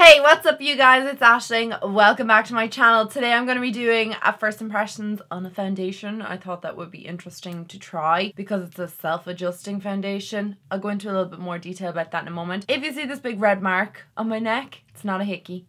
Hey, what's up you guys? It's Aisling. Welcome back to my channel. Today I'm going to be doing a first impressions on a foundation. I thought that would be interesting to try because it's a self-adjusting foundation. I'll go into a little bit more detail about that in a moment. If you see this big red mark on my neck, it's not a hickey.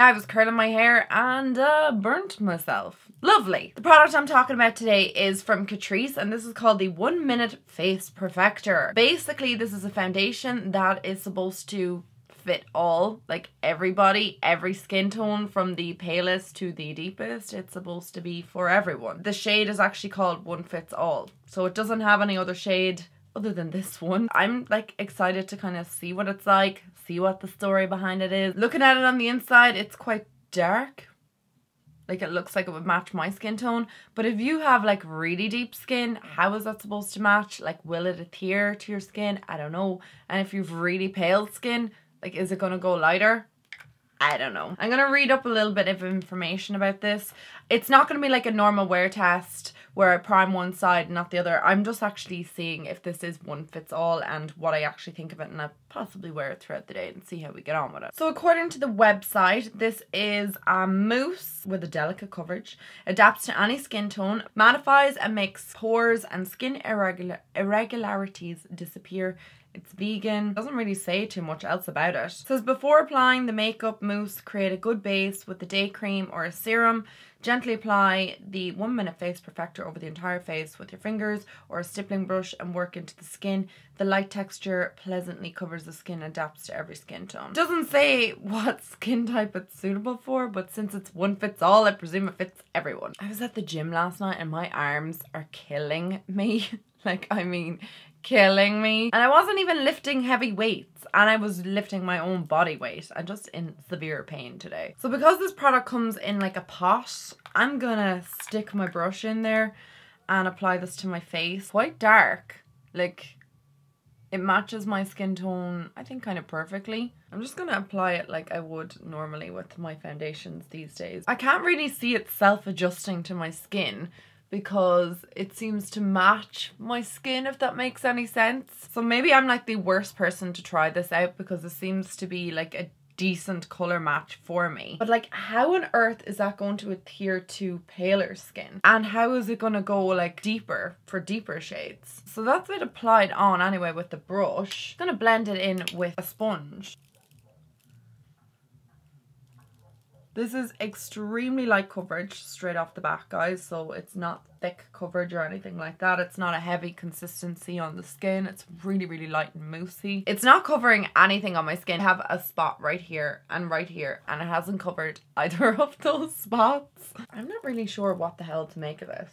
I was curling my hair and burnt myself. Lovely. The product I'm talking about today is from Catrice and this is called the 1 Minute Face Perfector. Basically, this is a foundation that is supposed to fit all, like everybody, every skin tone from the palest to the deepest. It's supposed to be for everyone. The shade is actually called One Fits All, so it doesn't have any other shade other than this one. I'm like excited to kind of see what it's like, see what the story behind it is. Looking at it on the inside, it's quite dark. Like it looks like it would match my skin tone, but if you have like really deep skin, how is that supposed to match? Like, will it adhere to your skin? I don't know. And if you've really pale skin, like, is it gonna go lighter? I don't know. I'm gonna read up a little bit of information about this. It's not gonna be like a normal wear test where I prime one side and not the other. I'm just actually seeing if this is one fits all and what I actually think of it, and I'll possibly wear it throughout the day and see how we get on with it. So according to the website, this is a mousse with a delicate coverage, adapts to any skin tone, mattifies and makes pores and skin irregularities disappear. It's vegan. Doesn't really say too much else about it. It says before applying the makeup mousse, create a good base with the day cream or a serum. Gently apply the 1 Minute Face Perfector over the entire face with your fingers or a stippling brush and work into the skin. The light texture pleasantly covers the skin and adapts to every skin tone. Doesn't say what skin type it's suitable for, but since it's one fits all, I presume it fits everyone. I was at the gym last night and my arms are killing me. Like, I mean, killing me. And I wasn't even lifting heavy weights, and I was lifting my own body weight. I'm just in severe pain today. So because this product comes in like a pot, I'm gonna stick my brush in there and apply this to my face. Quite dark. Like, it matches my skin tone, I think, kind of perfectly. I'm just gonna apply it like I would normally with my foundations these days. I can't really see it self-adjusting to my skin because it seems to match my skin, if that makes any sense. So maybe I'm like the worst person to try this out because it seems to be like a decent color match for me. But like, how on earth is that going to adhere to paler skin? And how is it going to go like deeper for deeper shades? So that's it applied on anyway with the brush. I'm going to blend it in with a sponge. This is extremely light coverage straight off the bat, guys, so it's not thick coverage or anything like that. It's not a heavy consistency on the skin. It's really, really light and moussey. It's not covering anything on my skin. I have a spot right here, and it hasn't covered either of those spots. I'm not really sure what the hell to make of this.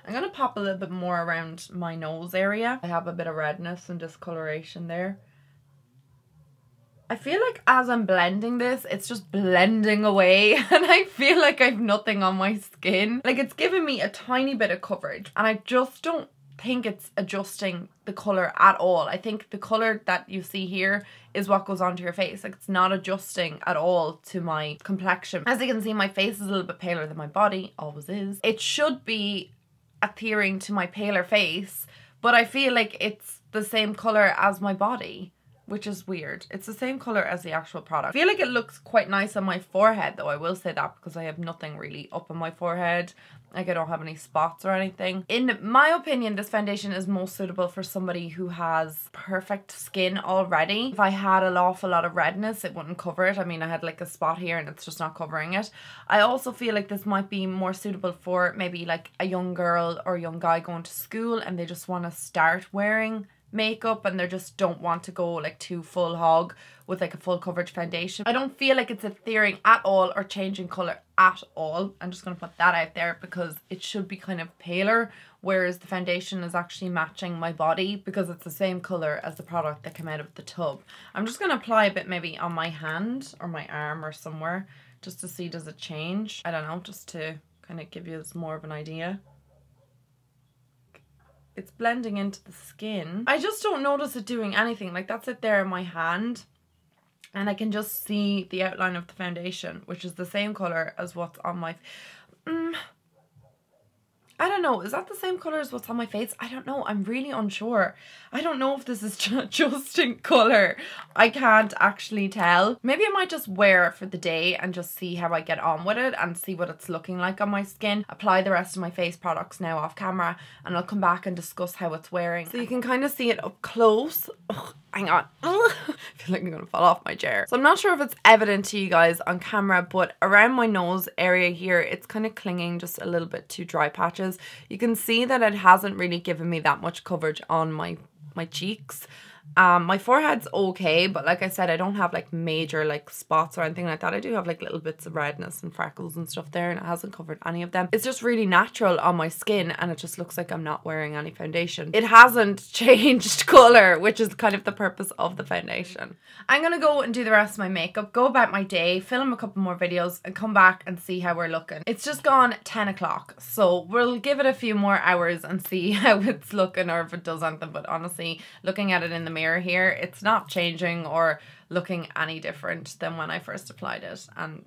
I'm going to pop a little bit more around my nose area. I have a bit of redness and discoloration there. I feel like as I'm blending this, it's just blending away and I feel like I've nothing on my skin. Like, it's giving me a tiny bit of coverage and I just don't think it's adjusting the colour at all. I think the colour that you see here is what goes onto your face. Like, it's not adjusting at all to my complexion. As you can see, my face is a little bit paler than my body, always is. It should be adhering to my paler face, but I feel like it's the same colour as my body, which is weird. It's the same colour as the actual product. I feel like it looks quite nice on my forehead though, I will say that, because I have nothing really up on my forehead. Like, I don't have any spots or anything. In my opinion, this foundation is most suitable for somebody who has perfect skin already. If I had an awful lot of redness, it wouldn't cover it. I mean, I had like a spot here and it's just not covering it. I also feel like this might be more suitable for maybe like a young girl or young guy going to school and they just want to start wearing makeup and they just don't want to go like too full hog with like a full coverage foundation. I don't feel like it's adhering at all or changing colour at all. I'm just going to put that out there because it should be kind of paler, whereas the foundation is actually matching my body because it's the same colour as the product that came out of the tub. I'm just going to apply a bit maybe on my hand or my arm or somewhere just to see, does it change? I don't know, just to kind of give you more of an idea. It's blending into the skin. I just don't notice it doing anything. Like, that's it there in my hand and I can just see the outline of the foundation, which is the same colour as what's on my I don't know. Is that the same colour as what's on my face? I don't know. I'm really unsure. I don't know if this is just in colour. I can't actually tell. Maybe I might just wear it for the day and just see how I get on with it and see what it's looking like on my skin. Apply the rest of my face products now off camera and I'll come back and discuss how it's wearing. So you can kind of see it up close. Ugh, hang on. I feel like I'm going to fall off my chair. So I'm not sure if it's evident to you guys on camera, but around my nose area here, it's kind of clinging just a little bit to dry patches. You can see that it hasn't really given me that much coverage on my cheeks. My forehead's okay, but like I said, I don't have like major like spots or anything like that. I do have like little bits of redness and freckles and stuff there, and it hasn't covered any of them. It's just really natural on my skin, and it just looks like I'm not wearing any foundation. It hasn't changed colour, which is kind of the purpose of the foundation. I'm gonna go and do the rest of my makeup, go about my day, film a couple more videos, and come back and see how we're looking. It's just gone 10 o'clock, so we'll give it a few more hours and see how it's looking or if it does anything. But honestly, looking at it in the mirror here, it's not changing or looking any different than when I first applied it, and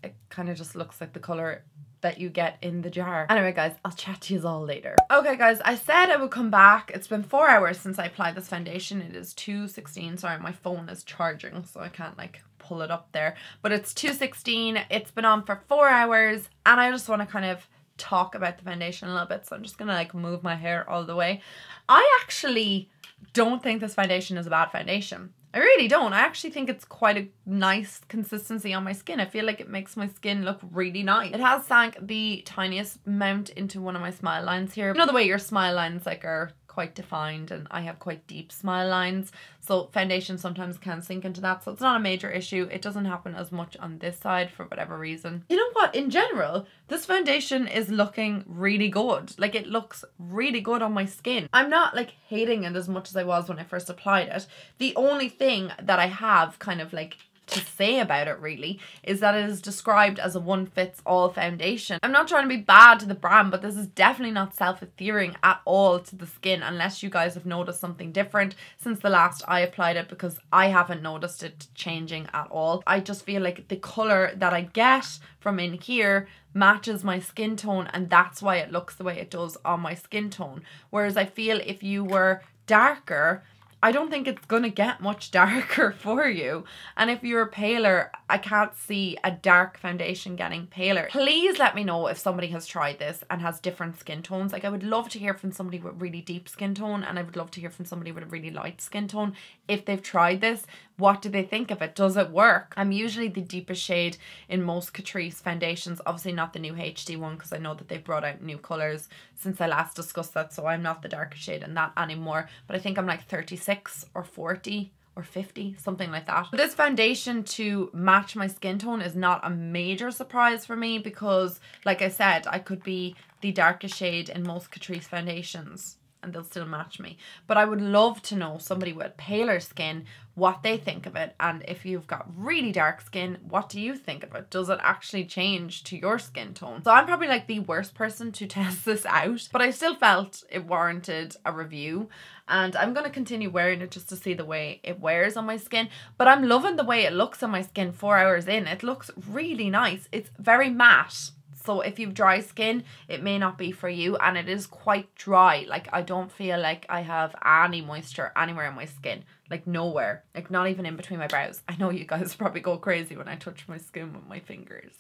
it kind of just looks like the colour that you get in the jar. Anyway guys, I'll chat to you all later. Okay guys, I said I would come back. It's been 4 hours since I applied this foundation. It is 2:16. Sorry, my phone is charging so I can't like pull it up there, but it's 2:16. It's been on for 4 hours and I just want to kind of talk about the foundation a little bit, so I'm just gonna like move my hair all the way. I actually don't think this foundation is a bad foundation. I really don't. I actually think it's quite a nice consistency on my skin. I feel like it makes my skin look really nice. It has sank the tiniest amount into one of my smile lines here. You know the way your smile lines like are quite defined, and I have quite deep smile lines, so foundation sometimes can sink into that, so it's not a major issue. It doesn't happen as much on this side for whatever reason. You know what, in general this foundation is looking really good. Like, it looks really good on my skin. I'm not like hating it as much as I was when I first applied it. The only thing that I have kind of like to say about it really is that it is described as a one-fits-all foundation. I'm not trying to be bad to the brand, but this is definitely not self-adhering at all to the skin, unless you guys have noticed something different since the last I applied it, because I haven't noticed it changing at all. I just feel like the colour that I get from in here matches my skin tone, and that's why it looks the way it does on my skin tone. Whereas I feel if you were darker, I don't think it's gonna get much darker for you. And if you're paler, I can't see a dark foundation getting paler. Please let me know if somebody has tried this and has different skin tones. Like, I would love to hear from somebody with really deep skin tone, and I would love to hear from somebody with a really light skin tone. If they've tried this, what do they think of it? Does it work? I'm usually the deepest shade in most Catrice foundations. Obviously not the new HD one, because I know that they've brought out new colours since I last discussed that, so I'm not the darkest shade in that anymore. But I think I'm like 36 or 40 or 50, something like that. This foundation to match my skin tone is not a major surprise for me, because like I said, I could be the darkest shade in most Catrice foundations and they'll still match me. But I would love to know, somebody with paler skin, what they think of it. And if you've got really dark skin, what do you think of it? Does it actually change to your skin tone? So I'm probably like the worst person to test this out, but I still felt it warranted a review. And I'm going to continue wearing it just to see the way it wears on my skin. But I'm loving the way it looks on my skin 4 hours in. It looks really nice. It's very matte. So if you've dry skin, it may not be for you, and it is quite dry. Like, I don't feel like I have any moisture anywhere on my skin. Like, nowhere. Like, not even in between my brows. I know you guys probably go crazy when I touch my skin with my fingers.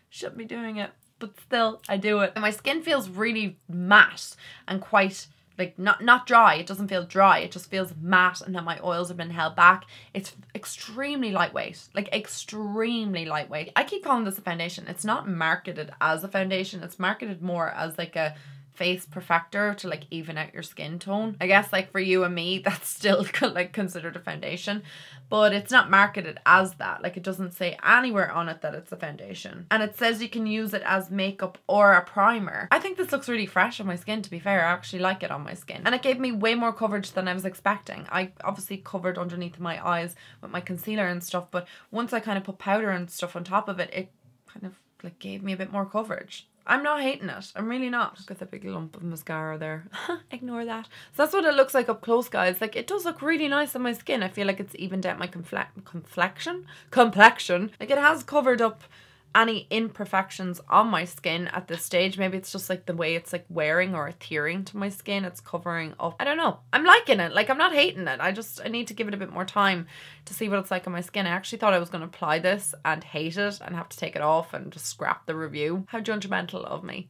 Shouldn't be doing it, but still, I do it. And my skin feels really matte and quite, like, not dry. It doesn't feel dry. It just feels matte, and that my oils have been held back. It's extremely lightweight, like extremely lightweight. I keep calling this a foundation. It's not marketed as a foundation. It's marketed more as like a face perfector to like even out your skin tone. I guess like for you and me, that's still like considered a foundation, but it's not marketed as that. Like, it doesn't say anywhere on it that it's a foundation, and it says you can use it as makeup or a primer. I think this looks really fresh on my skin, to be fair. I actually like it on my skin, and it gave me way more coverage than I was expecting. I obviously covered underneath my eyes with my concealer and stuff, but once I kind of put powder and stuff on top of it, it kind of like gave me a bit more coverage. I'm not hating it. I'm really not. Look at the big lump of mascara there. Ignore that. So that's what it looks like up close, guys. Like, it does look really nice on my skin. I feel like it's evened out my complexion. Like, it has covered up any imperfections on my skin at this stage. Maybe it's just like the way it's like wearing or adhering to my skin. It's covering up. I don't know. I'm liking it. Like, I'm not hating it. I need to give it a bit more time to see what it's like on my skin. I actually thought I was going to apply this and hate it and have to take it off and just scrap the review. How judgmental of me.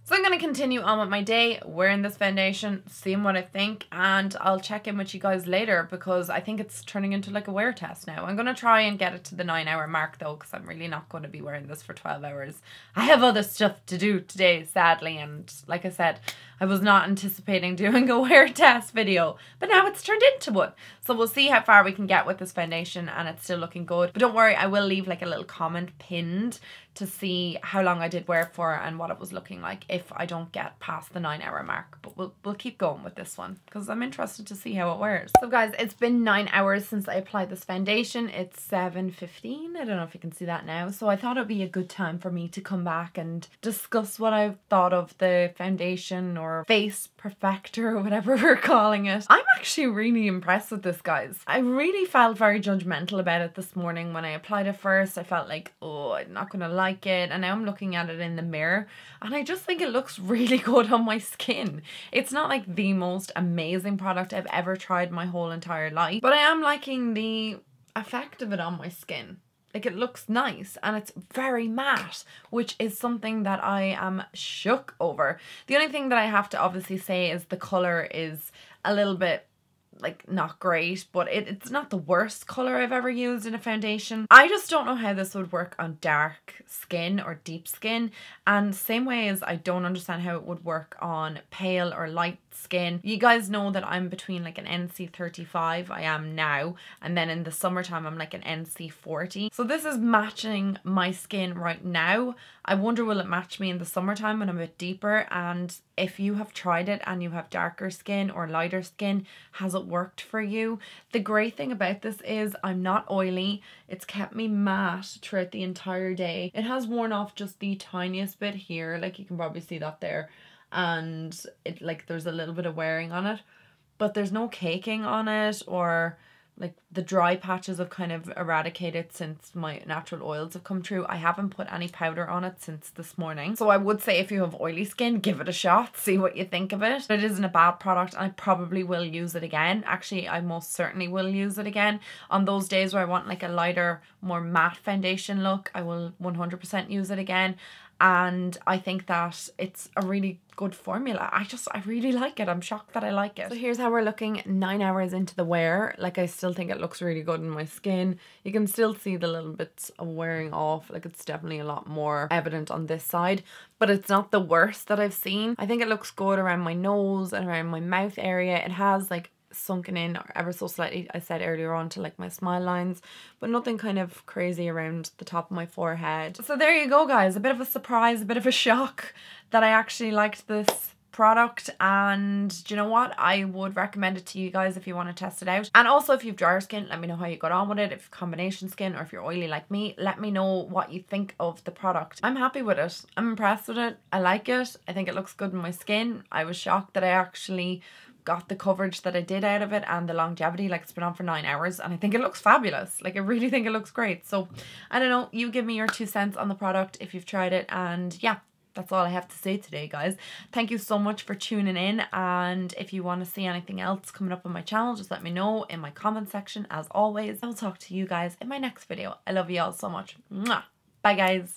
So I'm going to continue on with my day, wearing this foundation, seeing what I think, and I'll check in with you guys later because I think it's turning into like a wear test now. I'm going to try and get it to the 9-hour mark though, because I'm really not going to be wearing this for 12 hours. I have other stuff to do today, sadly, and like I said, I was not anticipating doing a wear test video, but now it's turned into one. So we'll see how far we can get with this foundation, and it's still looking good. But don't worry, I will leave like a little comment pinned to see how long I did wear it for and what it was looking like if I don't get past the 9-hour mark. But we'll keep going with this one because I'm interested to see how it wears. So guys, it's been 9 hours since I applied this foundation. It's 7:15. I don't know if you can see that now. So I thought it'd be a good time for me to come back and discuss what I thought of the foundation or face perfector or whatever we're calling it. I'm actually really impressed with this, guys. I really felt very judgmental about it this morning when I applied it first. I felt like, oh, I'm not gonna like it, and now I'm looking at it in the mirror and I just think it looks really good on my skin. It's not like the most amazing product I've ever tried my whole entire life, but I am liking the effect of it on my skin. Like, it looks nice and it's very matte, which is something that I am shook over. The only thing that I have to obviously say is the colour is a little bit like not great, but it's not the worst colour I've ever used in a foundation. I just don't know how this would work on dark skin or deep skin, and same way as I don't understand how it would work on pale or light skin. You guys know that I'm between like an NC 35, I am now, and then in the summertime I'm like an NC 40. So this is matching my skin right now. I wonder will it match me in the summertime when I'm a bit deeper, and if you have tried it and you have darker skin or lighter skin, has it worked for you? The great thing about this is I'm not oily. It's kept me matte throughout the entire day. It has worn off just the tiniest bit here, like you can probably see that there, and it like there's a little bit of wearing on it, but there's no caking on it, or like the dry patches have kind of eradicated since my natural oils have come through. I haven't put any powder on it since this morning. So I would say if you have oily skin, give it a shot, see what you think of it. It isn't a bad product and I probably will use it again. Actually, I most certainly will use it again. On those days where I want like a lighter, more matte foundation look, I will 100% use it again. And I think that it's a really good formula. I really like it. I'm shocked that I like it. So here's how we're looking 9 hours into the wear. Like, I still think it looks really good in my skin. You can still see the little bits of wearing off. Like, it's definitely a lot more evident on this side, but it's not the worst that I've seen. I think it looks good around my nose and around my mouth area. It has like sunken in ever so slightly, I said earlier on, to like my smile lines, but nothing kind of crazy around the top of my forehead. So there you go, guys. A bit of a surprise, a bit of a shock that I actually liked this product, and do you know what, I would recommend it to you guys if you want to test it out. And also, if you've drier skin, let me know how you got on with it. If you've combination skin, or if you're oily like me, let me know what you think of the product. I'm happy with it. I'm impressed with it. I like it. I think it looks good in my skin. I was shocked that I actually got the coverage that I did out of it and the longevity. Like, it's been on for 9 hours and I think it looks fabulous. Like, I really think it looks great. So I don't know, you give me your 2 cents on the product if you've tried it. And yeah, that's all I have to say today, guys. Thank you so much for tuning in, and if you want to see anything else coming up on my channel, just let me know in my comment section. As always, I'll talk to you guys in my next video. I love you all so much. Mwah. Bye, guys.